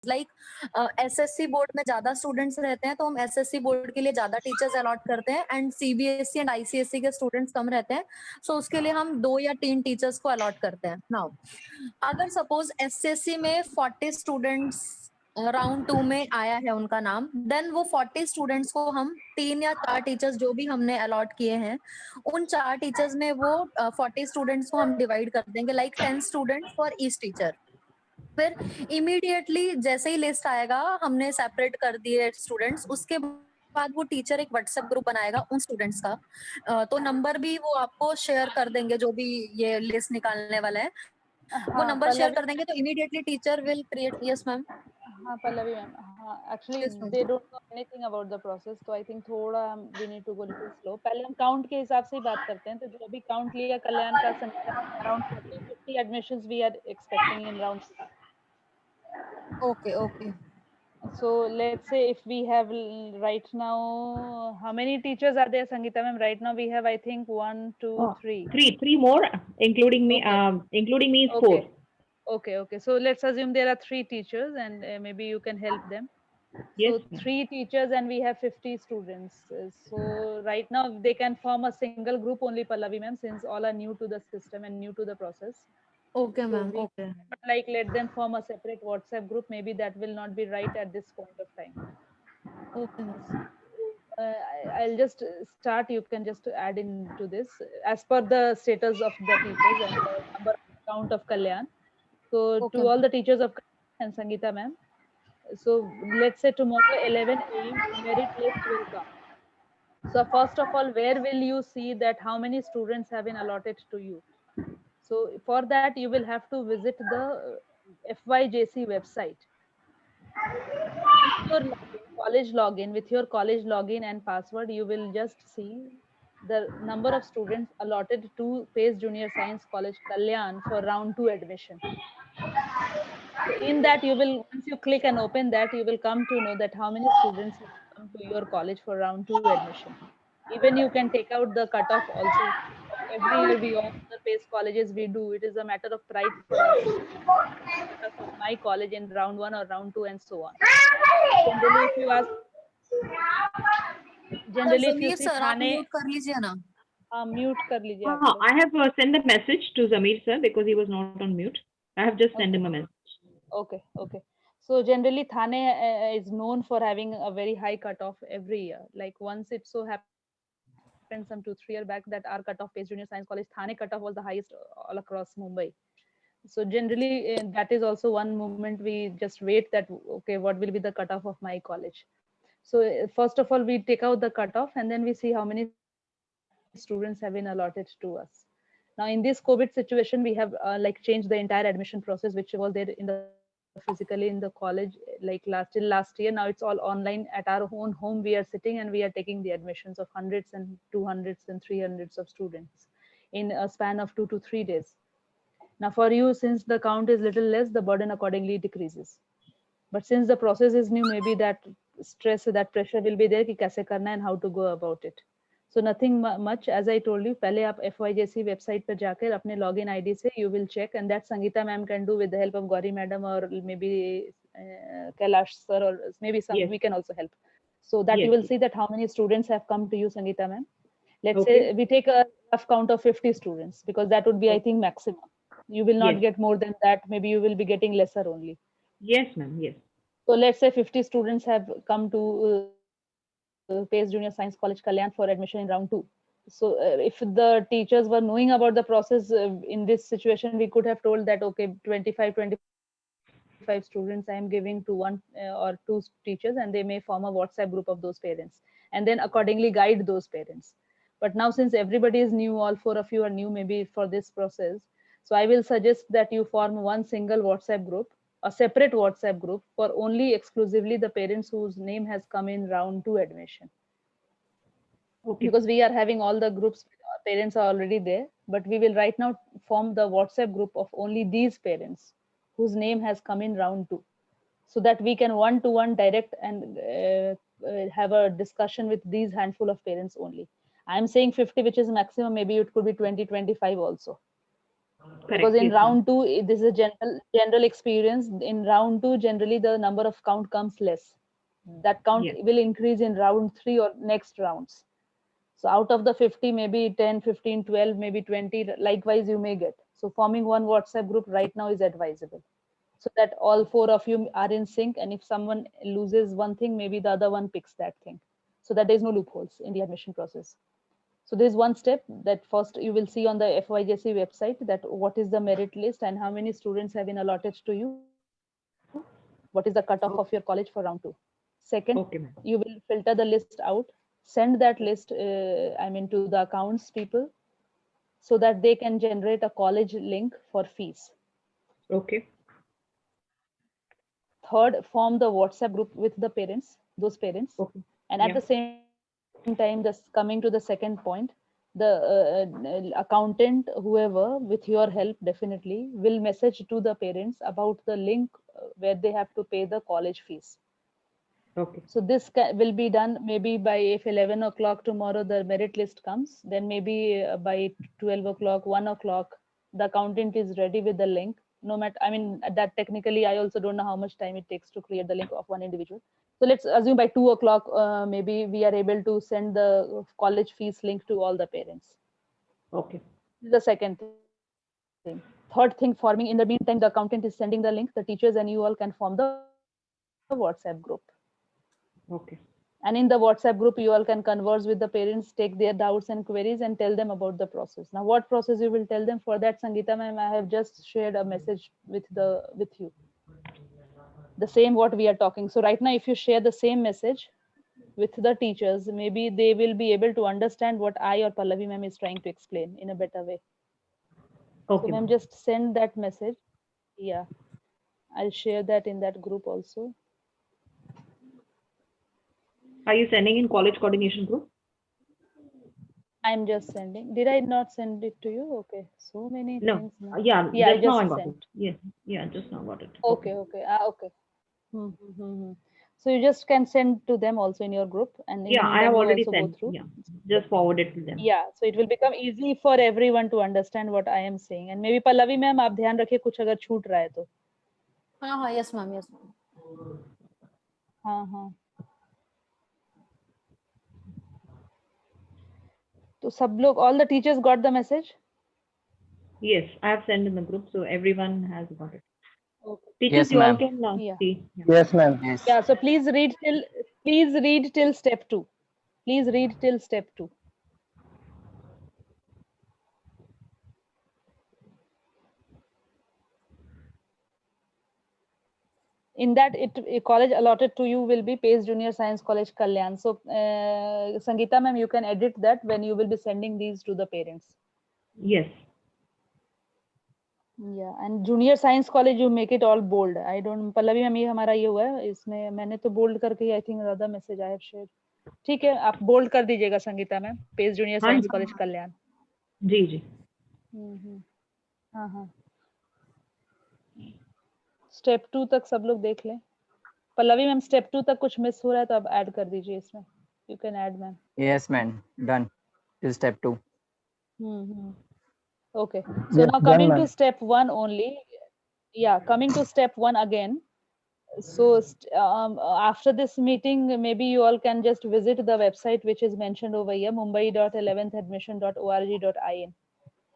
Like SSC board में ज्यादा students रहते हैं तो हम एसएससी बोर्ड के लिए ज्यादा टीचर्स अलॉट करते हैं, एंड सीबीएसई एंड आईसीएसई के स्टूडेंट्स कम रहते हैं, सो उसके लिए हम 2 या 3 टीचर्स को अलॉट करते हैं। नाउ अगर सपोज एसएससी में 40 स्टूडेंट्स राउंड 2 में आया है उनका नाम, देन वो 40 स्टूडेंट्स को हम 3 या 4 टीचर्स जो भी हमने अलॉट किए हैं, उन 4 टीचर्स में वो 40 स्टूडेंट्स को हम डिवाइड कर देंगे, like 10 students for each teacher. फिर इमीडिएटली जैसे ही लिस्ट आएगा, हमने सेपरेट कर दिए स्टूडेंट्स, उसके बाद वो टीचर एक व्हाट्सएप ग्रुप बनाएगा उन स्टूडेंट्स का। तो नंबर भी वो आपको शेयर कर देंगे, जो भी ये लिस्ट निकालने वाला है वो हाँ नंबर शेयर पल्लवी, कर देंगे, तो immediately teacher will create. Yes ma'am. हाँ पल्लवी मैम, हाँ actually yes ma'am. They don't know anything about the process, तो आई थिंक थोड़ा we need to go little slow. पहले हम काउंट के हिसाब से ही बात करते हैं। तो जो अभी काउंट लिया कल्याण का, संख्या around 40-50 admissions we are expecting in round. Okay okay. So let's say if we have right now, how many teachers are there, Sangeeta ma'am? Right now we have, I think, one, two, three. Three more, including me. Okay. Including me is Okay. 4. Okay. So let's assume there are 3 teachers, and maybe you can help them. Yes, So ma'am. 3 teachers, and we have 50 students. So right now they can form a single group only, Pallavi ma'am, since all are new to the system and new to the process. Okay So ma'am. we okay not like let them form a separate WhatsApp group. Maybe that will not be right at this point of time. Okay ma'am. I'll just start. You can just add into this as per the status of the teachers and the number count of Kalyan. So okay to all ma'am. the teachers of Kalyan and Sangeeta ma'am. So let's say tomorrow 11 a.m. merit list will come. So first of all, where will you see that how many students have been allotted to you? So for that, you will have to visit the FYJC website. Your login, college login, with your college login and password, you will just see the number of students allotted to Pace Junior Science College Kalyan for round 2 admission. So in that, you will, once you click and open that, you will come to know that how many students have come to your college for round 2 admission. Even you can take out the cutoff also. Every year we all the Pace colleges we do. It is a matter of pride for us. Cutoff of my college in round 1 or round 2 and so on. Generally, if you ask, generally if you Zameer see sir, आप Thane, mute कर लीजिए ना। mute कर लीजिए आप लोग. I have sent a message to Zamir sir because he was not on mute. I have just sent Okay. him a message. Okay. So generally Thane is known for having a very high cutoff every year. Like once it so happened some 2-3 years back that our cutoff Pace Junior Science College Thane cutoff was the highest all across Mumbai. So generally that is also one moment we just wait that okay, what will be the cutoff of my college. So first of all we take out the cutoff and then we see how many students have been allotted to us. Now in this COVID situation, we have like changed the entire admission process, which was there in the physically in the college like till last year. Now it's all online at our own home. We are sitting and we are taking the admissions of hundreds and 200s and 300s of students in a span of 2 to 3 days. Now for you, since the count is little less, the burden accordingly decreases. But since the process is new, maybe that stress, that pressure will be there कि कैसे करना and how to go about it. So nothing much, as I told you, पहले आप FYJC website पर जाकर अपने login ID से you will check, and that Sangeeta ma'am can do with the help of Gauri madam or maybe Kailash sir, or maybe some Yes. we can also help. So that you Yes. will see that how many students have come to you, Sangeeta ma'am. Let's Okay. say we take a rough count of 50 students because that would be, I think, maximum. You will not Yes. get more than that. Maybe you will be getting lesser only. Yes, ma'am. Yes. So let's say 50 students have come to Pace Junior Science College Kalyan for admission in round 2. So if the teachers were knowing about the process in this situation, we could have told that, okay, 25 students I am giving to one or two teachers, and they may form a WhatsApp group of those parents and then accordingly guide those parents. But now since everybody is new, all 4 of you are new maybe for this process. So I will suggest that you form one single WhatsApp group, a separate WhatsApp group for only exclusively the parents whose name has come in round 2 admission. Okay. Because we are having all the groups, parents are already there, but we will right now form the WhatsApp group of only these parents whose name has come in round 2, so that we can one-to-one direct and have a discussion with these handful of parents only. I'm saying 50, which is maximum. Maybe it could be 20, 25 also. Because Correct. in Yes, ma'am. round 2, this is a general experience. In round 2, generally the number of count comes less. That count Yes. will increase in round 3 or next rounds. So out of the 50, maybe 10, 15, 12, maybe 20, likewise you may get. So forming one WhatsApp group right now is advisable, so that all 4 of you are in sync. And if someone loses one thing, maybe the other one picks that thing, so that there's no loopholes in the admission process. So there's one step that first you will see on the FYJC website, that what is the merit list and how many students have been allotted to you. What is the cutoff of your college for round 2? Second, Okay, ma'am. you will filter the list out, send that list, to the accounts people, so that they can generate a college link for fees. Okay. Third, form the WhatsApp group with the parents, those parents. Okay. And at Yeah. the same time, coming to the second point, the accountant, whoever, with your help, definitely will message to the parents about the link where they have to pay the college fees. Okay. So this will be done maybe by, if 11 o'clock tomorrow the merit list comes, then maybe by 12 o'clock, 1 o'clock, the accountant is ready with the link. No matter, that technically, I also don't know how much time it takes to create the link of one individual. So let's assume by 2 o'clock, maybe we are able to send the college fees link to all the parents. Okay. The second thing. Third thing, forming, in the meantime, the accountant is sending the link, the teachers and you all can form the WhatsApp group. Okay. And in the WhatsApp group, you all can converse with the parents, take their doubts and queries, and tell them about the process. Now, what process you will tell them? For that, Sangeeta ma'am, I have just shared a message with you. The same what we are talking. So right now, if you share the same message with the teachers, maybe they will be able to understand what I or Pallavi ma'am is trying to explain in a better way. So Okay, ma'am, ma'am. just send that message. Yeah, I'll share that in that group also. Are you sending in college coordination group? I'm just sending. Did I not send it to you? Okay, so many No. things now. Yeah, Yeah, I just now I just got sent. it. Yes. Yeah, just now got it. Okay, okay, okay. So you just can send to them also in your group, and in the Yeah, I have meantime, you already also go sent. through. Yeah. Just forward it to them. Yeah, so it will become easy for everyone to understand what I am saying. And maybe Pallavi ma'am, आप ध्यान रखिए कुछ अगर छूट रहा है तो. हाँ, yes ma'am, yes ma'am. हाँ. तो सब लोग, all the teachers got the message? Yes, I have sent in the group, so everyone has got it. Okay. Teachers, Yes, you all ma'am. can Yeah. see. Yeah. Yes, ma'am. Yes. Yeah, so please read till step 2. Please read till step 2. In that, a college allotted to you will be Pace Junior Science College, Kalyan. So Sangeeta ma'am, you can edit that when you will be sending these to the parents. Yes. Yeah, and Junior Science College, you make it all bold. I don't, Pallavi ma'am, ये हमारा ये हुआ है, इसमें मैंने तो bold करके I think other message I have shared. ठीक है, आप bold कर दीजिएगा संगीता मैम, Pace Junior हाँ Science जी। College, कल्याण. जी. हाँ. स्टेप 2 तक सब लोग देख लें. पल्लवी मैम, स्टेप 2 तक कुछ मिस हो रहा है तो आप ऐड कर दीजिए इसमें. You can add ma'am. Yes, ma'am. Done. Till step 2. Okay. So Yes, now done, coming to ma'am. step 1 only. Yeah, coming to step 1 again. So after this meeting, maybe you all can just visit the website which is mentioned over here, mumbai.11thadmission.org.in.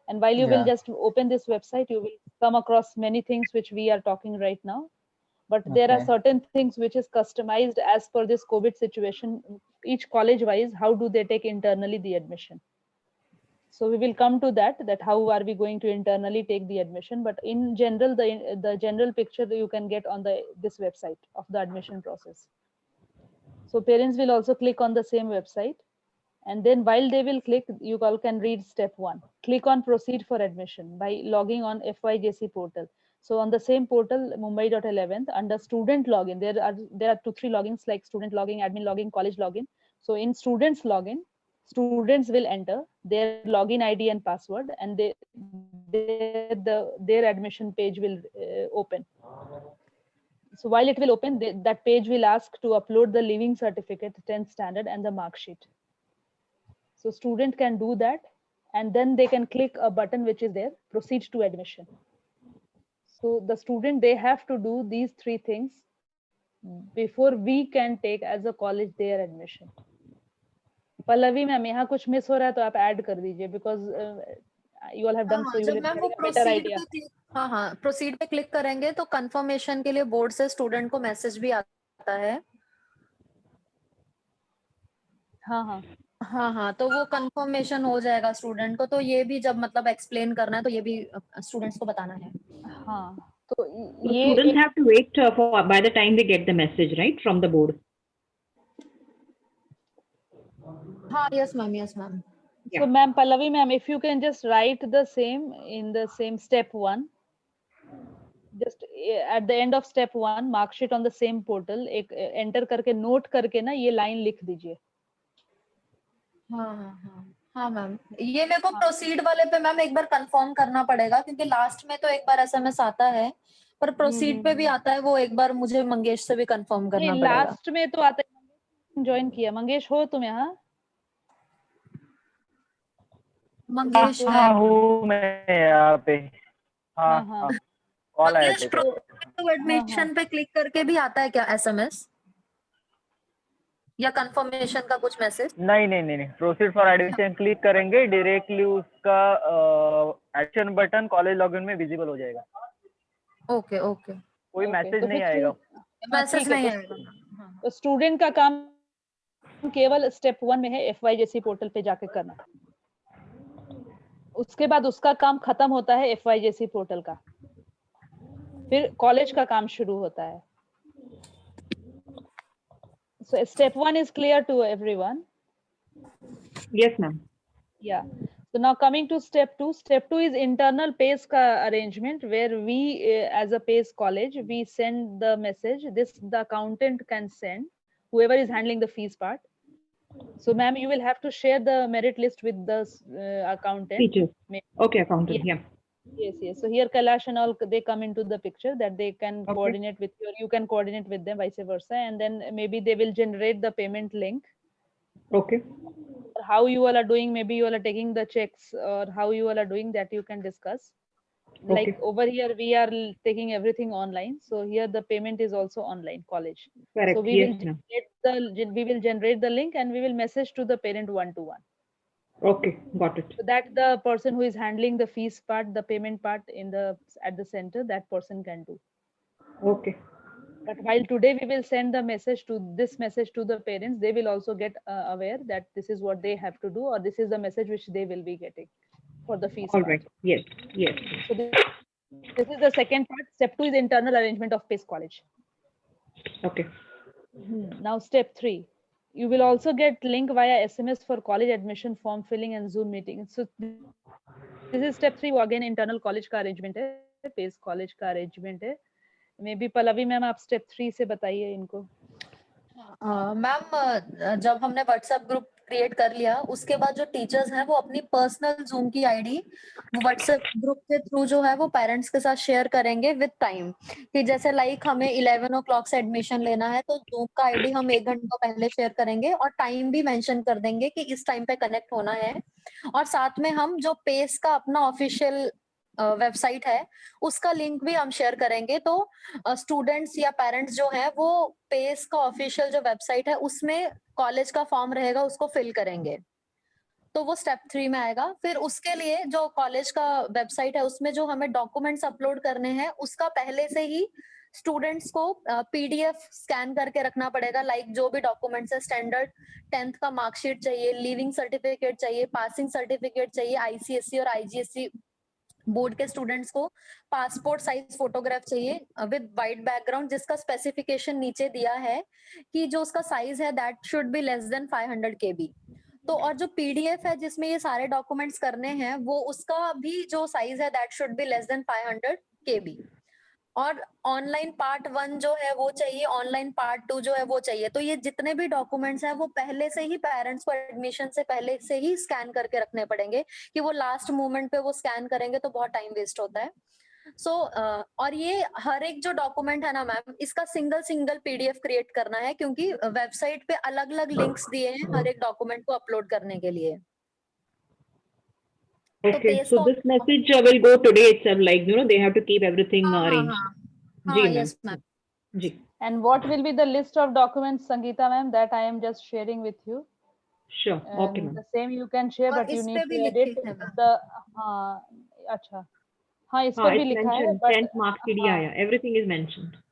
And while you will Yeah. just open this website, you will come across many things which we are talking right now. But there are Okay. certain things which is customized as per this COVID situation. Each college wise, how do they take internally the admission? So we will come to that how are we going to internally take the admission. But in general, the general picture you can get on this website of the admission process. So parents will also click on the same website. And then while they will click, you all can read step 1. Click on proceed for admission by logging on FYJC portal. So on the same portal, Mumbai.11th, under student login, there are 2-3 logins like student login, admin login, college login. So in students login, students will enter their login ID and password, and their admission page will open. So while it will open, that page will ask to upload the leaving certificate, 10th standard, and the mark sheet. So student can do that. and then they can click a button which is there, proceed to admission. So the student, they have to do these 3 things before we can take as a college their admission. Pallavi ma'am, यहाँ कुछ miss हो रहा है तो आप add कर दीजिए, because you all have done, so you will जब मैम वो have a better proceed idea. पे क्लिक, हाँ प्रोसीड पे क्लिक करेंगे तो कंफर्मेशन के लिए बोर्ड से स्टूडेंट को मैसेज भी आता है। हाँ, तो वो कंफर्मेशन हो जाएगा स्टूडेंट को, तो ये भी जब मतलब एक्सप्लेन करना है तो ये भी स्टूडेंट्स को बताना है। हाँ, तो So ये students have to wait for by the time they get the message, right, from the board. हाँ, yes ma'am. So ma'am, Pallavi ma'am, if you can just write the same in the same step 1, just at the end of step 1, mark sheet on the same portal, एक enter करके note करके ना ये line लिख दीजिए। हाँ ma'am, ये मेरे को प्रोसीड वाले पे मैम एक बार कंफर्म करना पड़ेगा, क्योंकि लास्ट में तो एक बार एसएमएस आता है, पर प्रोसीड पे भी आता है, वो एक बार मुझे मंगेश से भी कंफर्म करना नहीं, पड़ेगा। लास्ट में तो आता है। ज्वाइन किया मंगेश, हो तुम यहाँ? मंगेश हूँ मैं यहाँ पे। हाँ, कॉल आया मंगेश, था। एडमिशन पे क्लिक करके भी आता है क्या एसएमएस या कंफर्मेशन का कुछ मैसेज? नहीं, प्रोसीड फॉर एडमिशन क्लिक करेंगे, डायरेक्टली उसका एक्शन बटन कॉलेज लॉगिन में विजिबल हो जाएगा। ओके, कोई मैसेज नहीं आएगा। मैसेज नहीं आएगा। तो स्टूडेंट का काम केवल स्टेप 1 में है FYJC पोर्टल पे जाके करना। उसके बाद उसका काम खत्म होता है FYJC पोर्टल का, फिर कॉलेज का काम शुरू होता है। So step 1 is clear to everyone? Yes, ma'am. Yeah. So now coming to step 2. Step 2 is internal PACE ka arrangement, where we as a PACE college, we send the message. This the accountant can send, whoever is handling the fees part. So ma'am, you will have to share the merit list with the accountant. Teachers. Okay, accountant. Yeah. Yes. So here Kailash and all, they come into the picture, that they can coordinate with you, or you can coordinate with them, vice versa, and then maybe they will generate the payment link. Okay. How you all are doing, maybe you all are taking the checks, or how you all are doing, that you can discuss. Like over here we are taking everything online, so here the payment is also online, college. Correct. So we will generate the link, and we will message to the parent one-to-one. Okay, got it. So that the person who is handling the fees part, the payment part at the center, that person can do. Okay. But while today we will send the message to the parents, they will also get aware that this is what they have to do, or this is the message which they will be getting for the fees. All part. right. Yes. So this is the second part. Step 2 is internal arrangement of PACE college. Okay. Now step 3. You will also get link via SMS for college admission form filling and Zoom meeting. So this is step 3. Again, internal college का arrangement है, PACE college का arrangement है. Maybe Pallavi ma'am आप step 3 से बताइए इनको। Ma'am, जब हमने व्हाट्सएप ग्रुप क्रिएट कर लिया, उसके बाद जो टीचर्स हैं वो अपनी पर्सनल जूम की आईडी वो व्हाट्सएप ग्रुप के थ्रू जो है वो पेरेंट्स के साथ शेयर करेंगे विद टाइम, कि जैसे लाइक हमें 11 o'clock से एडमिशन लेना है, तो जूम का आईडी हम 1 घंटा पहले शेयर करेंगे और टाइम भी मेंशन कर देंगे कि इस टाइम पे कनेक्ट होना है। और साथ में हम जो पेस का अपना ऑफिशियल वेबसाइट है उसका लिंक भी हम शेयर करेंगे, तो स्टूडेंट्स या पेरेंट्स जो है वो पेस का ऑफिशियल जो वेबसाइट है उसमें कॉलेज का फॉर्म रहेगा उसको फिल करेंगे, तो वो स्टेप 3 में आएगा। फिर उसके लिए जो कॉलेज का वेबसाइट है उसमें जो हमें डॉक्यूमेंट्स अपलोड करने हैं उसका पहले से ही स्टूडेंट्स को PDF स्कैन करके रखना पड़ेगा। लाइक जो भी डॉक्यूमेंट्स है, स्टैंडर्ड 10th का मार्कशीट चाहिए, लिविंग सर्टिफिकेट चाहिए, पासिंग सर्टिफिकेट चाहिए, ICSE और IGSE बोर्ड के स्टूडेंट्स को पासपोर्ट साइज फोटोग्राफ चाहिए विद वाइट बैकग्राउंड, जिसका स्पेसिफिकेशन नीचे दिया है कि जो उसका साइज है that should be less than 500 KB। तो और जो PDF है जिसमें ये सारे डॉक्यूमेंट्स करने हैं वो उसका भी जो साइज है that should be less than 500 KB। और ऑनलाइन पार्ट 1 जो है वो चाहिए, ऑनलाइन पार्ट 2 जो है वो चाहिए। तो ये जितने भी डॉक्यूमेंट्स हैं वो पहले से ही पेरेंट्स को एडमिशन से पहले से ही स्कैन करके रखने पड़ेंगे, कि वो लास्ट मोमेंट पे वो स्कैन करेंगे तो बहुत टाइम वेस्ट होता है। और ये हर एक जो डॉक्यूमेंट है ना मैम, इसका सिंगल PDF क्रिएट करना है, क्योंकि वेबसाइट पे अलग अलग लिंक्स दिए हैं हर एक डॉक्यूमेंट को अपलोड करने के लिए। Okay, pays so का this message will go today itself, like, they have to keep everything हाँ हाँ arranged. हाँ जी हाँ, मैम, yes ma'am. जी, And what will be the list of documents, Sangeeta ma'am, that I am just sharing with you? sure, okay And ma'am. the same you can share, और but you इस need पे भी to लिखे edit हैं ma'am. the अच्छा हाँ इस हाँ, पर भी it's लिखा है mentioned, but 10th marks के लिए हाँ आया, everything is mentioned.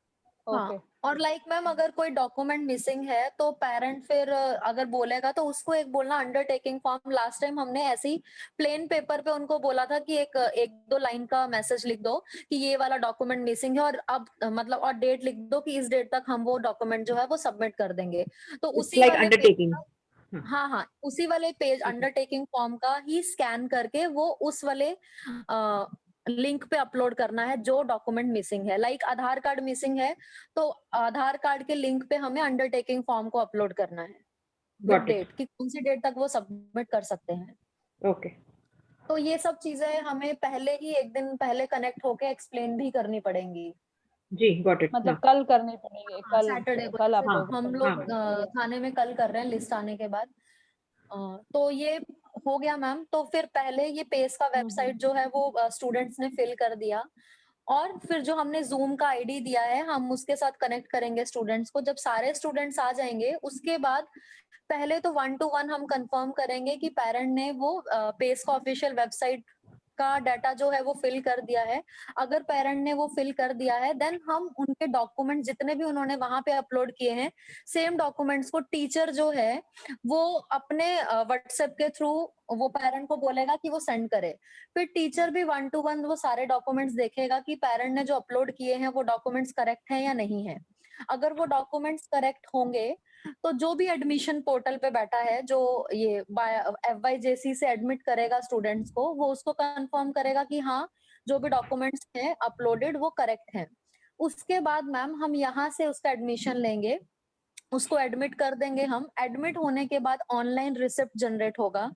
हाँ, okay और लाइक मैम अगर कोई डॉक्यूमेंट मिसिंग है तो पेरेंट फिर अगर बोलेगा तो उसको एक बोलना अंडरटेकिंग फॉर्म. लास्ट टाइम हमने ऐसे ही प्लेन पेपर पे उनको बोला था कि एक दो लाइन का मैसेज लिख दो कि ये वाला डॉक्यूमेंट मिसिंग है और अब मतलब और डेट लिख दो कि इस डेट तक हम वो डॉक्यूमेंट जो है वो सबमिट कर देंगे. तो It's उसी like वाले पेज undertaking. हाँ, हाँ हाँ, उसी वाले पेज okay. अंडरटेकिंग फॉर्म का ही स्कैन करके वो उस वाले लिंक पे अपलोड करना है जो डॉक्यूमेंट मिसिंग है. लाइक आधार कार्ड मिसिंग है तो आधार कार्ड के लिंक पे हमें अंडरटेकिंग फॉर्म को अपलोड करना है विद Got it. डेट कि कौन सी डेट तक वो सबमिट कर सकते हैं. Okay. तो ये सब चीजें हमें पहले ही एक दिन पहले कनेक्ट होके एक्सप्लेन भी करनी पड़ेंगी. जी, got it. मतलब हाँ, कल करनी पड़ेगी हाँ, सैटरडे को कल जैसे अपलोड हम हाँ लोग मैम. थाने में कल कर रहे हैं लिस्ट आने के बाद. तो ये हो गया मैम. तो फिर पहले ये पेस का वेबसाइट जो है वो स्टूडेंट्स ने फिल कर दिया और फिर जो हमने जूम का आईडी दिया है हम उसके साथ कनेक्ट करेंगे स्टूडेंट्स को. जब सारे स्टूडेंट्स आ जाएंगे उसके बाद पहले तो 1-to-1 हम कंफर्म करेंगे कि पेरेंट ने वो पेस का ऑफिशियल वेबसाइट का डाटा जो है वो फिल कर दिया है. अगर पेरेंट ने वो फिल कर दिया है देन हम उनके डॉक्यूमेंट जितने भी उन्होंने वहां पे अपलोड किए हैं सेम डॉक्यूमेंट्स को टीचर जो है वो अपने व्हाट्सएप के थ्रू वो पेरेंट को बोलेगा कि वो सेंड करे. फिर टीचर भी 1-to-1 वो सारे डॉक्यूमेंट्स देखेगा कि पेरेंट ने जो अपलोड किए हैं वो डॉक्यूमेंट्स करेक्ट है या नहीं है. अगर वो डॉक्यूमेंट्स करेक्ट होंगे तो जो भी एडमिशन पोर्टल पे बैठा है जो ये FYJC से एडमिट करेगा स्टूडेंट्स को वो उसको कंफर्म करेगा कि हाँ जो भी डॉक्यूमेंट्स हैं अपलोडेड वो करेक्ट हैं. उसके बाद मैम हम यहाँ से उसका एडमिशन लेंगे, उसको एडमिट कर देंगे हम. एडमिट होने के बाद ऑनलाइन रिसिप्ट जनरेट होगा.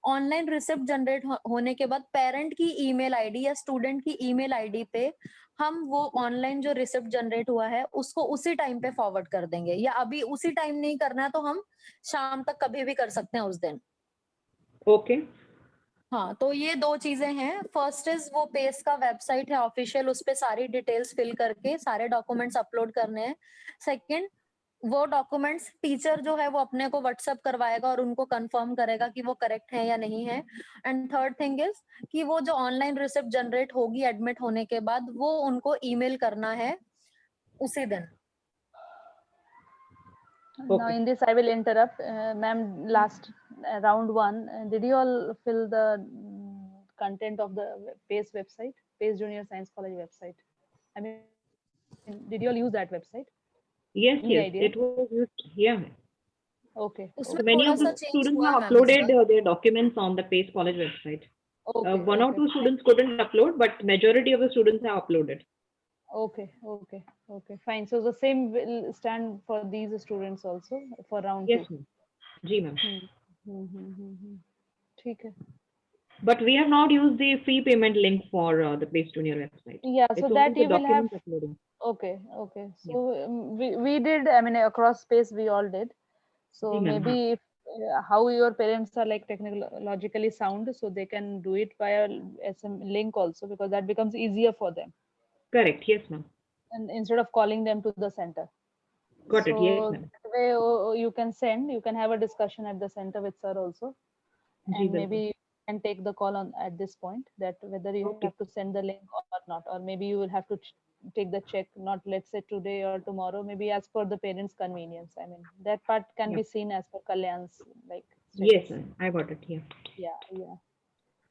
ऑनलाइन रिसिप्ट जनरेट होने के बाद पेरेंट की ईमेल आईडी या स्टूडेंट की ईमेल आईडी पे हम वो ऑनलाइन जो रिसिप्ट जनरेट हुआ है उसको उसी टाइम पे फॉरवर्ड कर देंगे. या अभी उसी टाइम नहीं करना है तो हम शाम तक कभी भी कर सकते हैं उस दिन. Okay. हाँ, तो ये दो चीजें हैं. फर्स्ट इज वो पेस का वेबसाइट है ऑफिशियल, उस पे सारी डिटेल्स फिल करके सारे डॉक्यूमेंट्स अपलोड करने हैं. सेकंड वो डॉक्यूमेंट्स टीचर जो है वो अपने को व्हाट्सएप करवाएगा और उनको कंफर्म करेगा कि वो करेक्ट है या नहीं है. एंड थर्ड थिंग इज कि वो जो ऑनलाइन रिसिप्ट जनरेट होगी एडमिट होने के बाद वो उनको ईमेल करना है उसी दिन. Now Okay. in this I will interrupt. Ma'am, last round one, did you all fill the content of the PACE website, PACE Junior Science College website? I mean, did you all use that website? Yes, Any yes, idea? it was used. Yeah. Okay, उसमें So many थोड़ा of the सा change students हुआ have है ma'am इस uploaded bar. their documents on the PACE College website. okay, One or okay, two students couldn't upload, but majority of the students have uploaded. okay, fine. So the same will stand for these students also for round Yes, two. ma'am. Ji ma'am. ठीक है. But we have not used the free payment link for the PACE Junior website. Yeah, It's so only that the you will have. document uploading. Okay. So we did. I mean, across space we all did. So ji ma'am. maybe if, how your parents are like technologically sound, so they can do it via SM link also because that becomes easier for them, Correct. Yes, ma'am. and instead of calling them to the center. Got it. Yes, So ma'am. that way you can send. You can have a discussion at the center with sir also, ji and बिल्कुल. maybe you can take the call on at this point that whether you Okay. have to send the link or not, or maybe you will have to take the check not let's say today or tomorrow, maybe as per the parents convenience. I mean that part can Yeah. be seen as per Kalyan's like Yes, status. ma'am. I got it. Yeah. Yeah,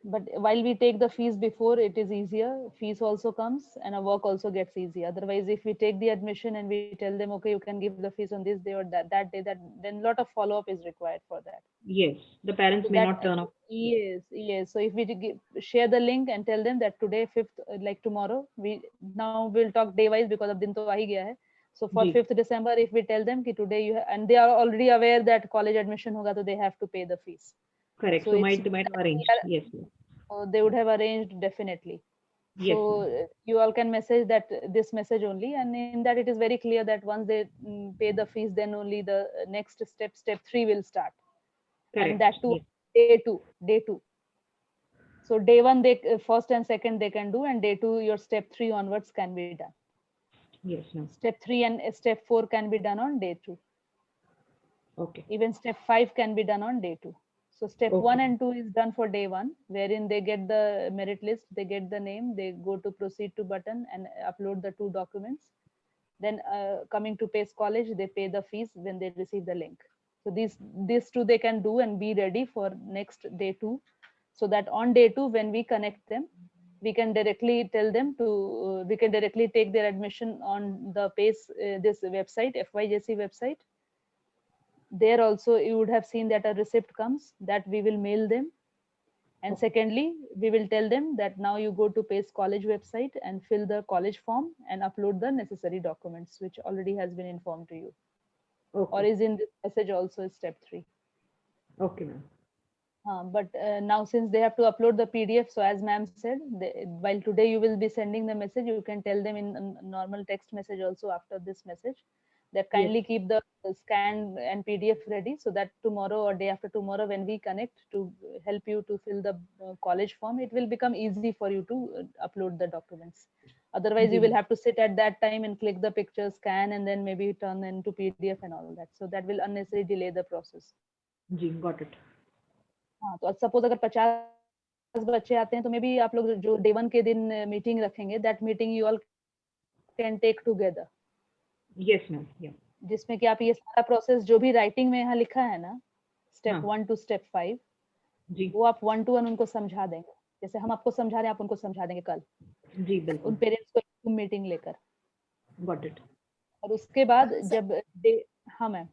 but while we take the fees before, it is easier. Fees also comes and our work also gets easier. Otherwise if we take the admission and we tell them okay you can give the fees on this day or that day, that then lot of follow up is required for that. Yes. The parents So may that not turn up. yes. So if we share the link and tell them that today 5th, like tomorrow, now we'll talk day wise because of din to aa hi gaya hai. So for ji. 5th December, if we tell them ki today and they are already aware that college admission hoga, so they have to pay the fees. Correct. So So it's might have arranged. Yes. Yes. they would have arranged definitely. Yes, So ma'am. you all can message that this message only, and in that it is very clear that once they pay the fees, then only the next step 3 will start. Correct. And that too Yes. day two. So day 1 they first and second they can do, and day 2 your step 3 onwards can be done. Yes, ma'am. Step 3 and step 4 can be done on day 2. Okay. Even step 5 can be done on day 2. So step Okay. 1 and 2 is done for day 1, wherein they get the merit list, they get the name, they go to proceed to button and upload the 2 documents. Then coming to Pace College, they pay the fees when they receive the link. So these 2 they can do and be ready for next day 2, so that on day 2 when we connect them, we can directly tell them to we can directly take their admission on the Pace this website, FYJC website. There also you would have seen that a receipt comes that we will mail them. And secondly, we will tell them that now you go to Pace College website and fill the college form and upload the necessary documents, which already has been informed to you, or Okay. is in this message also is step 3. Okay, ma'am. But now since they have to upload the PDF, so as ma'am said, while today you will be sending the message, you can tell them in a normal text message also after this message that kindly keep the scan and PDF ready, so that tomorrow or day after tomorrow when we connect to help you to fill the college form, it will become easy for you to upload the documents. Otherwise, you will have to sit at that time and click the picture, scan, and then maybe turn into PDF and all that. So that will unnecessarily delay the process. Ji, got it. हाँ, तो suppose अगर 50 बच्चे आते हैं तो may be आप लोग जो डे 1 के दिन मीटिंग रखेंगे, that meeting you all can take together, Yes, ma'am. Yeah. जिसमें कि आप ये सारा प्रोसेस जो भी राइटिंग में यहाँ लिखा है ना, स्टेप हाँ। 1 टू स्टेप 5, जी, वो आप 1 to 1 उनको समझा देंगे, जैसे हम आपको समझा रहे हैं आप उनको समझा देंगे कल जी, उन बिल्कुल. पेरेंट्स को मीटिंग लेकर. Got it. और उसके बाद जब डे, हाँ मैम,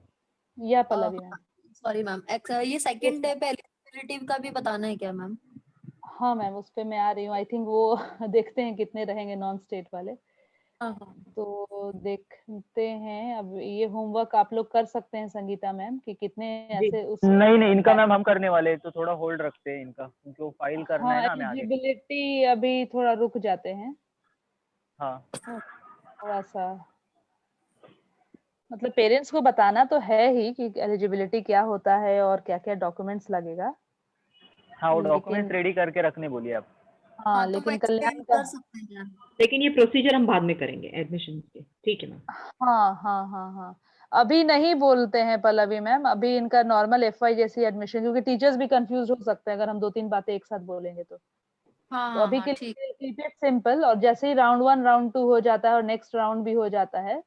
या पल्लवी मैम. सॉरी मैम, ये सेकंड डे पे एलिजिबिलिटी का भी बताना है क्या मैम? हाँ मैम, उस पे मैं आ रही हूँ. आई थिंक वो देखते हैं कितने रहेंगे नॉन स्टेट वाले. हाँ. तो देखते हैं. अब ये होमवर्क आप लोग कर सकते हैं संगीता मैम कि कितने ऐसे उस नहीं इनका मैम हम करने वाले हैं, तो थोड़ा होल्ड रखते हैं इनका, क्योंकि वो फाइल करना है ना हमें आगे. एलिजिबिलिटी अभी थोड़ा रुक जाते हैं. हाँ, थोड़ा सा मतलब पेरेंट्स को बताना तो है ही कि एलिजिबिलिटी क्या होता है और क्या क्या डॉक्यूमेंट्स लगेगा. हाँ, वो लेकिन- डॉक्यूमेंट्स रेडी करके रखने बोलिए आप. हाँ, तो लेकिन वो कल्याण explain का, कर सकते हैं. लेकिन ये प्रोसीजर हम बाद में करेंगे एडमिशन के. ठीक है मैम. हाँ. अभी नहीं बोलते हैं पल्लवी मैम, अभी इनका नॉर्मल एफवाई जैसी एडमिशन, क्योंकि टीचर्स भी कंफ्यूज हो सकते हैं अगर हम 2-3 बातें एक साथ बोलेंगे तो. तो अभी के ठीक. लिए कीप इट सिंपल, और जैसे ही राउंड 1 राउंड 2 हो जाता है और नेक्स्ट राउंड भी हो जाता है,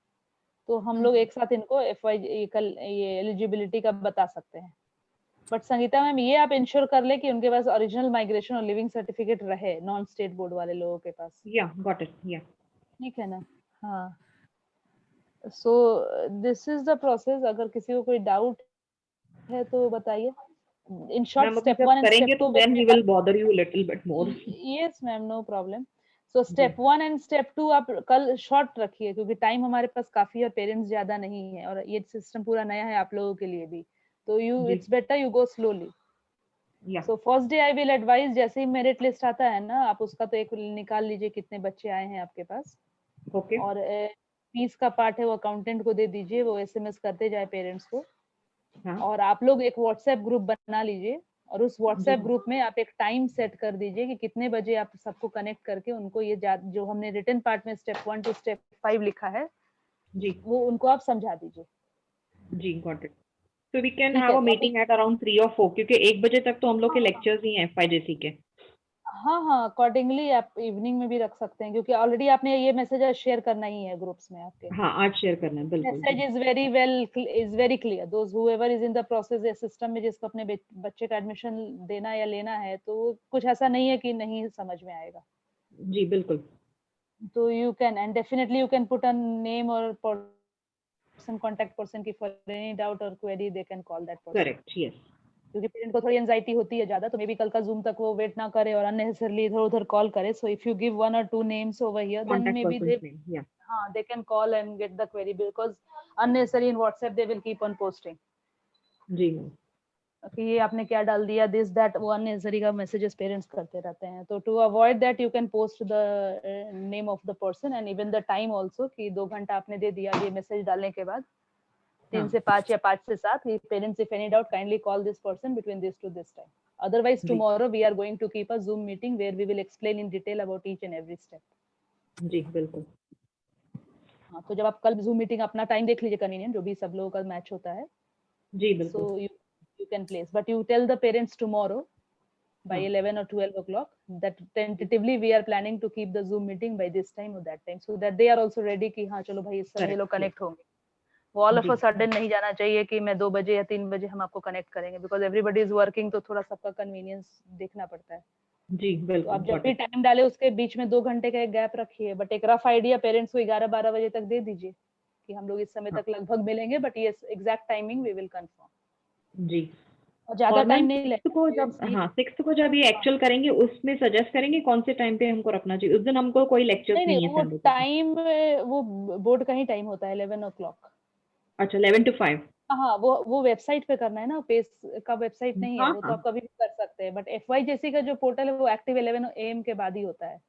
तो हम लोग एक साथ इनको एफवाई ये एलिजिबिलिटी का बता सकते हैं. बट संगीता मैम ये आप इंश्योर कर ले कि उनके पास ओरिजिनल माइग्रेशन और लिविंग सर्टिफिकेट रहे नॉन स्टेट बोर्ड वाले लोगों के पास. या गॉट इट. या ठीक है ना. हाँ. So this is the process. अगर किसी को कोई डाउट है तो बताइए. इन शॉर्ट मैम स्टेप जब 1 एंड करेंगे स्टेप तो 2 then we will bother you little bit more. Yes ma'am, no problem. So step 1 and step 2 आप कल शॉर्ट रखिए, क्योंकि टाइम हमारे पास काफी है, पेरेंट्स ज्यादा नहीं है और ये सिस्टम पूरा नया है आप लोगों के लिए भी. तो you it's better you go slowly. या so first day I will advise, जैसे ही मेरिट लिस्ट आता है ना, आप उसका तो एक निकाल लीजिए कितने बच्चे आए हैं आपके पास. ओके. और फीस का पार्ट है वो अकाउंटेंट को दे दीजिए, वो एसएमएस करते जाए पेरेंट्स को. हाँ. और आप लोग एक व्हाट्सएप ग्रुप बना लीजिए, और उस व्हाट्सएप जी. ग्रुप में आप एक टाइम सेट कर दीजिए कि कितने बजे आप सबको कनेक्ट करके उनको ये जो हमने रिटन पार्ट में स्टेप 1 टू स्टेप 5 लिखा है जी. वो उनको आप समझा दीजिए. जी, got it. So we can ठीक हैव है, a meeting at around 3 or 4, क्योंकि 1 बजे तक तो हम लोग के लेक्चर्स ही हैं एफआईजेसी के. हाँ, अकॉर्डिंगली आप इवनिंग में भी रख सकते हैं, क्योंकि ऑलरेडी आपने ये मैसेज शेयर करना ही है ग्रुप्स में आपके. हाँ, आज शेयर करना है बिल्कुल. Message is very clear. Those whoever is in the process या सिस्टम में जिसको अपने बच्चे का एडमिशन देना या लेना है, तो कुछ ऐसा नहीं है कि नहीं समझ में आएगा. जी, बिल्कुल. तो you can, and definitely you can put a name or person, contact person की for any doubt or query they can call that person. Correct. Yes. क्योंकि पेरेंट को थोड़ी एंजाइटी होती है ज्यादा, तो मे बी कल का जूम तक वो वेट ना करे और अननेसेसरली इधर उधर कॉल करे. So if you give 1 or 2 names over here, then contact maybe person they name. या. they can call and get the query, because unnecessarily in WhatsApp they will keep on posting जी ma'am. कि ये आपने क्या डाल दिया, this that, वो unnecessary का मैसेजेस पेरेंट्स करते रहते हैं. तो to avoid that you can post the name of the person and even the time also, कि 2 घंटा आपने दे दिया ये मैसेज डालने के बाद, 3 से 5 या 5 से 7, parents if any doubt kindly call this person between this to this time. Otherwise, जी tomorrow we are going to keep a Zoom meeting where we will explain in detail about each and every step. जी बिल्कुल हाँ, तो जब आप कल Zoom meeting अपना time देख लीजिए कन्वीनियंट, जो भी सब लोगों का मैच होता है, जी बिल्कुल so you can place, but you tell the parents tomorrow by हाँ 11 or 12 o'clock that tentatively we are planning to keep the Zoom meeting by this time or that time, so that they are also ready कि हाँ चलो भाई इस समय ये लोग correct connect होंगे. वो ऑल ऑफ जी अ सडन नहीं जाना चाहिए कि मैं 2 बजे या 3 बजे हम आपको कनेक्ट करेंगे, बिकॉज एवरीबडी इज वर्किंग, तो थोड़ा सबका कन्वीनियंस देखना पड़ता है. जी तो बिल्कुल आप जब गॉट भी इट टाइम डाले उसके बीच में 2 घंटे का एक गैप रखिए, बट एक रफ आइडिया पेरेंट्स को 11-12 बजे तक दे दीजिए कि हम लोग इस समय हाँ तक लगभग मिलेंगे, बट ये exact timing we will confirm. जी और ज्यादा और मैम टाइम नहीं सिक्स्थ लेना को पेरेंट्स जब नहीं. हाँ सिक्स्थ को जब ये एक्चुअल करेंगे उसमें सजेस्ट करेंगे कौन से टाइम पे हमको रखना चाहिए? उस दिन हमको कोई लेक्चर्स नहीं नहीं है वो संडे को। टाइम, वो बोर्ड का ही टाइम होता है 11 o'clock. अच्छा 11 to 5। हाँ, वो वेबसाइट पे करना है ना, पेस का वेबसाइट नहीं है हाँ वो, तो हाँ आप कभी भी कर सकते हैं, बट FYJC का जो पोर्टल है वो एक्टिव 11 AM के बाद ही होता है.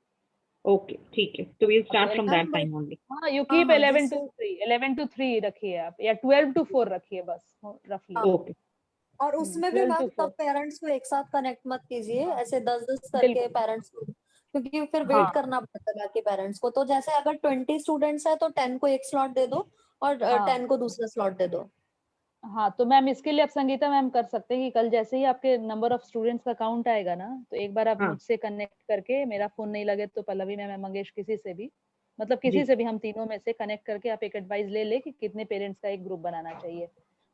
ओके ठीक है तो we start from that ma'am but time only. हाँ, यू हाँ कीप हाँ 11 जिससे to 3, 11 to 3 रखिए आप, या 12 to 4 रखिए बस, रफली. हाँ ओके और उसमें भी 12 मैम to सब 4. पेरेंट्स को एक साथ कनेक्ट मत कीजिए, हाँ, ऐसे 10-10 करके बिल्कुल. पेरेंट्स को, क्योंकि फिर हाँ, वेट करना पड़ता है बाकी पेरेंट्स को। तो जैसे अगर 20 स्टूडेंट्स है तो 10 को एक स्लॉट दे दो और हाँ, 10 को दूसरा स्लॉट दे दो। हाँ, तो मैम इसके लिए आप संगीता मैम कर सकते हैं कि कल जैसे ही आपके नंबर ऑफ स्टूडेंट्स का काउंट आएगा ना, तो एक बार आप हाँ मुझसे कनेक्ट करके, मेरा फोन नहीं लगे तो पल्लवी मैम या मंगेश किसी से भी, मतलब जी किसी से भी, हम तीनों में से कनेक्ट करके आप एक एडवाइस ले ले कि कितने पेरेंट्स का एक ग्रुप बनाना चाहिए.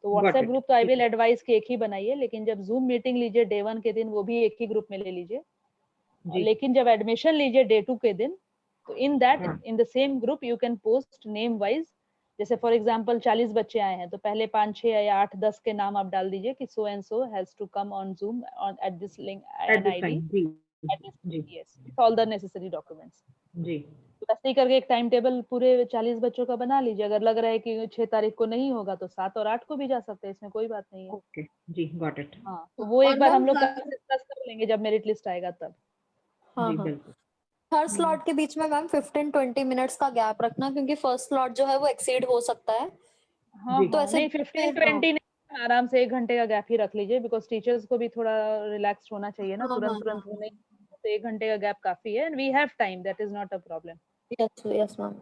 तो गॉट व्हाट्सएप इट ग्रुप तो आई ठीक विल है एडवाइस कि एक ही बनाइए, लेकिन जब जूम मीटिंग लीजिए डे 1 के दिन, वो भी एक ही ग्रुप में ले लीजिए. और जी लेकिन जब एडमिशन लीजिए डे 2 के दिन, तो हाँ in the same group you can post name wise. जैसे फॉर एग्जांपल 40 बच्चे आए हैं, तो पहले 5-6 या 8-10 के नाम आप डाल दीजिए कि so and so has to come on Zoom on at this link at an this ID time जी एट दिस. जी yes, with all the necessary documents. जी तो ऐसे ही करके एक टाइम टेबल पूरे 40 बच्चों का बना लीजिए. अगर लग रहा है कि 6 तारीख को नहीं होगा तो 7 और 8 को भी जा सकते हैं, इसमें कोई बात नहीं है. ओके जी गॉट इट हाँ, तो वो एक और बार मैम हम लोग हर डिस्कस कर लेंगे जब मेरिट लिस्ट आएगा तब. हाँ जी हाँ बिल्कुल हर हम्म. स्लॉट के बीच में मैम 15-20 मिनट्स का गैप रखना, क्योंकि फर्स्ट स्लॉट जो है वो एक्सीड हो सकता है। हाँ, जी तो हाँ, ऐसे नहीं बीच में 15-20 हाँ नहीं, आराम से 1 घंटे का गैप ही रख लीजिए, बिकॉज़ टीचर्स को भी थोड़ा रिलैक्स होना चाहिए ना, हाँ हाँ हाँ तुरंत-तुरंत वो नहीं, तो 1 घंटे का गैप काफ़ी है, and we have time, that is not a problem. Yes yes ma'am.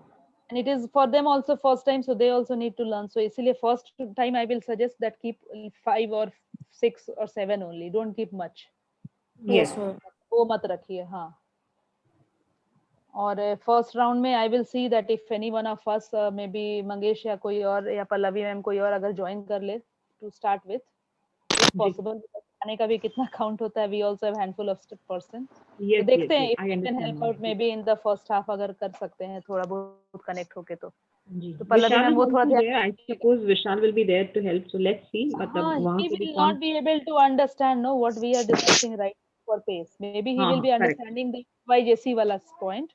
And it is for them also first time, so they also need to learn, so इसीलिए first time I will suggest that keep 5 और 6 और 7 only, don't keep much. Yes yes ma'am. वो मत रखिए. हाँ, और first round में I will see that if any one of us, may be Mangesh या कोई और या पल्लवी मैम कोई और अगर ज्वाइन कर ले टू स्टार्ट विथ, इफ जी पॉसिबल. खाने का भी कितना काउंट होता है, we also have handful of person. तो यस देखते यस हैं yes if I we can understand help ma'am out may be in the first half, अगर कर सकते हैं थोड़ा बहुत कनेक्ट होके जी तो पल्लवी विशाल मैम इज वो थोड़ा आल्सो ध्यान देयर आई रखिएगा. Suppose Vishal will be there to help so let's see मतलब हाँ, वहां he से भी will कौन not be able to understand no what we are discussing right for pace. Maybe he हाँ will हाँ be correct understanding the YJC वाला point,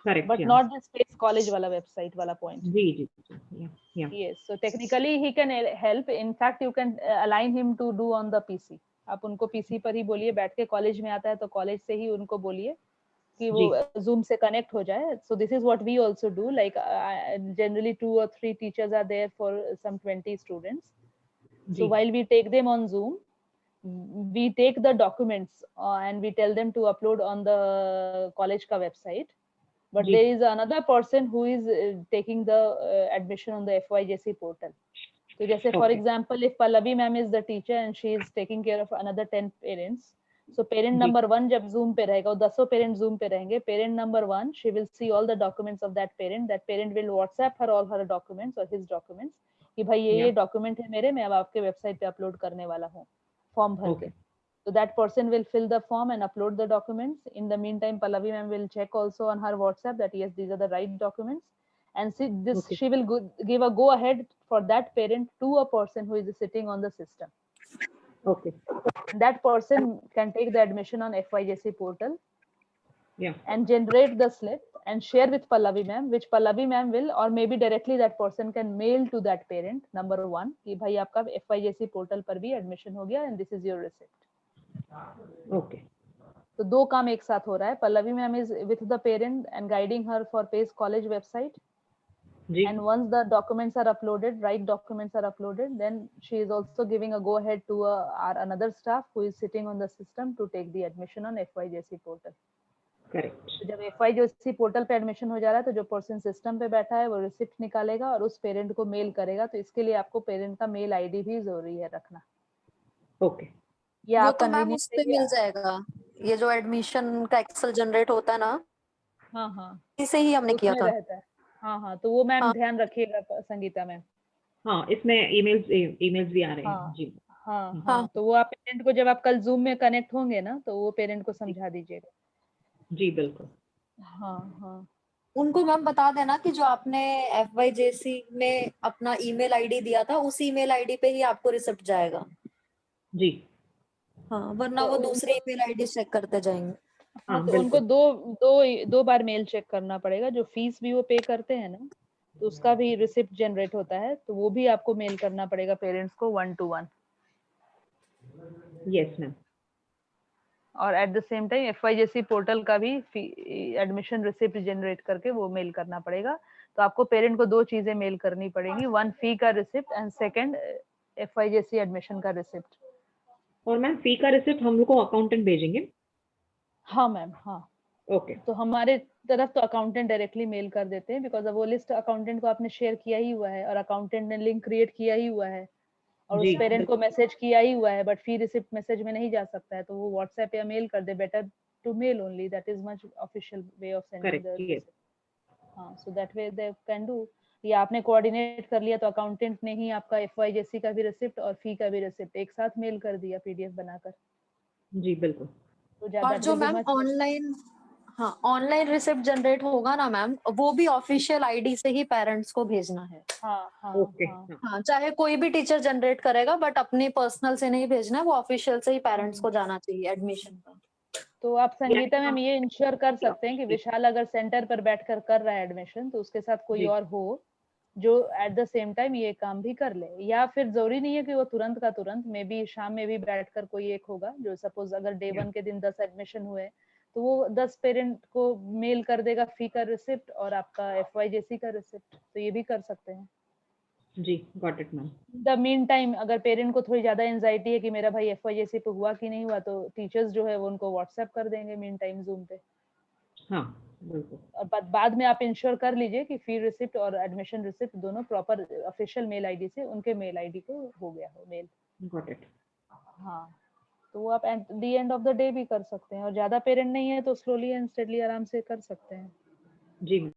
correct but या not the space college वाला website वाला point. जी जी या Yes, so technically he can help. In fact, you can align him to do on the PC. आप उनको PC पर ही बोलिए, बैठ के कॉलेज में आता है तो कॉलेज से ही उनको बोलिए कि वो जी Zoom से connect हो जाए. So this is what we also do. Like generally 2 or 3 teachers are there for some 20 students. So जी while we take them on Zoom, we take the documents and we tell them to upload on the college ka website. But जी there is another person who is taking the admission on the FYJC portal. So जैसे for okay example, if Pallavi ma'am is the teacher and she is taking care of another 10 parents, so parent ji number 1 जब Zoom पे रहेगा, वो 10 parents Zoom पे रहेंगे, parent number 1 she will see all the documents of that parent will WhatsApp her all her documents or his documents कि भाई या ये डॉक्यूमेंट है मेरे, मैं अब आपके वेबसाइट पे अपलोड करने वाला हूँ फॉर्म भर के. Okay So that person will fill the form and upload the documents. In the meantime, Pallavi ma'am will check also on her WhatsApp that yes, these are the right documents. And see, this okay she will give a go ahead for that parent to a person who is sitting on the system. Okay And that person can take the admission on FYJC portal या and generate the slip and share with Pallavi ma'am, which Pallavi ma'am will, or maybe directly that person can mail to that parent, number 1, कि भाई आपका FYJC portal पर भी admission हो गया and this is your receipt. Okay तो 2 काम एक साथ हो रहा है. Pallavi ma'am is with the parent and guiding her for Pace college website, जी and once the documents are uploaded, right documents are uploaded, then she is also giving a go ahead to our another staff who is sitting on the system to take the admission on FYJC portal. Correct तो जब FYJC portal पे admission हो जा रहा है तो जो person system पे बैठा है वो रिसिप्ट निकालेगा और उस पेरेंट को मेल करेगा, तो इसके लिए आपको पेरेंट का मेल आईडी भी जरूरी है रखना, ओके या वो आप तो मैम convenient उस पे है मिल जाएगा, ये जो एडमिशन का एक्सेल जनरेट होता है ना, हाँ हाँ इसे ही हमने किया उसमें था। रहता है। हाँ हाँ, तो वो मैम हाँ ध्यान रखिएगा संगीता मैम। हाँ इसमें ईमेल्स भी आ रहे हैं हाँ जी हाँ हाँ हाँ, तो वो आप पेरेंट को जब आप कल जूम में कनेक्ट होंगे ना, तो वो पेरेंट को समझा दीजिएगा। जी बिल्कुल हाँ हाँ उनको मैम बता देना कि जो आपने FYJC में अपना ईमेल आईडी दिया था उस ईमेल आईडी पे ही आपको रिसिप्ट जाएगा। जी हाँ, वरना तो वो उनको दूसरे ईमेल आईडी चेक करते जाएंगे। हाँ, हाँ तो उनको बिल्कुल दो बार मेल चेक करना पड़ेगा। जो फीस भी वो पे करते हैं ना, तो उसका भी रिसिप्ट जनरेट होता है, तो वो भी आपको मेल करना पड़ेगा पेरेंट्स को 1 to 1। यस मैम और at the same time FYJC portal का भी एडमिशन रिसिप्ट जनरेट करके वो मेल करना पड़ेगा। तो आपको पेरेंट को दो चीजें मेल करनी पड़ेगी, वन फी का receipt and second FYJC admission का रिसिप्ट। और मैम फी का रिसिप्ट हम लोग को अकाउंटेंट भेजेंगे हाँ मैम हाँ, ओके तो हमारे तरफ तो अकाउंटेंट डायरेक्टली मेल कर देते हैं, बिकॉज वो लिस्ट अकाउंटेंट को आपने शेयर किया ही हुआ है और अकाउंटेंट ने लिंक क्रिएट किया ही हुआ है और उस जी पेरेंट को मैसेज किया ही हुआ है, बट फी रिसिप्ट मैसेज में नहीं जा सकता है, तो वो व्हाट्सएप या मेल कर दे। Better to mail only, that is much official way of sending the correct yes receipt. हाँ, so that way they can do. या आपने कोऑर्डिनेट कर लिया तो अकाउंटेंट ने ही आपका FYJC का भी रिसिप्ट और फी का भी रिसिप्ट एक साथ मेल कर दिया PDF बनाकर, जी बिल्कुल तो दैट और जो will be ma'am much. Online, हाँ ऑनलाइन रिसिप्ट जनरेट होगा ना मैम, वो भी ऑफिशियल आईडी से ही पेरेंट्स को भेजना है। हाँ हाँ ओके हाँ हाँ, चाहे कोई भी टीचर जनरेट करेगा बट अपनी पर्सनल से नहीं भेजना है, वो ऑफिशियल से ही पेरेंट्स को जाना चाहिए एडमिशन का। तो आप संगीता मैम ये इंश्योर कर सकते हैं कि विशाल अगर सेंटर पर बैठकर कर रहा है एडमिशन, तो उसके साथ कोई जी और हो जो एट द सेम टाइम ये काम भी कर ले, या फिर जरूरी नहीं है कि वो तुरंत का तुरंत, मे बी शाम में भी बैठकर कोई एक होगा जो सपोज अगर डे 1 के दिन 10 एडमिशन हुए तो वो 10 पेरेंट को मेल कर देगा फी का रिसिप्ट और आपका FYJC का रिसिप्ट, तो ये भी कर सकते हैं। जी got it ma'am the mean time अगर पेरेंट को थोड़ी ज्यादा एंजाइटी है कि मेरा भाई FYJC पे हुआ कि नहीं हुआ, तो टीचर्स जो है वो उनको व्हाट्सएप कर देंगे मीन टाइम जूम पे। हाँ बिल्कुल और बाद में आप इंश्योर कर लीजिए कि फी रिसिप्ट और एडमिशन रिसिप्ट दोनों प्रॉपर ऑफिशियल मेल आईडी से उनके मेल आईडी को हो गया हो मेल। गॉट इट हाँ, तो वो आप at the end of the day भी कर सकते हैं, और ज्यादा पेरेंट नहीं है तो स्लोली एंड स्टेडली आराम से कर सकते हैं। जी मैम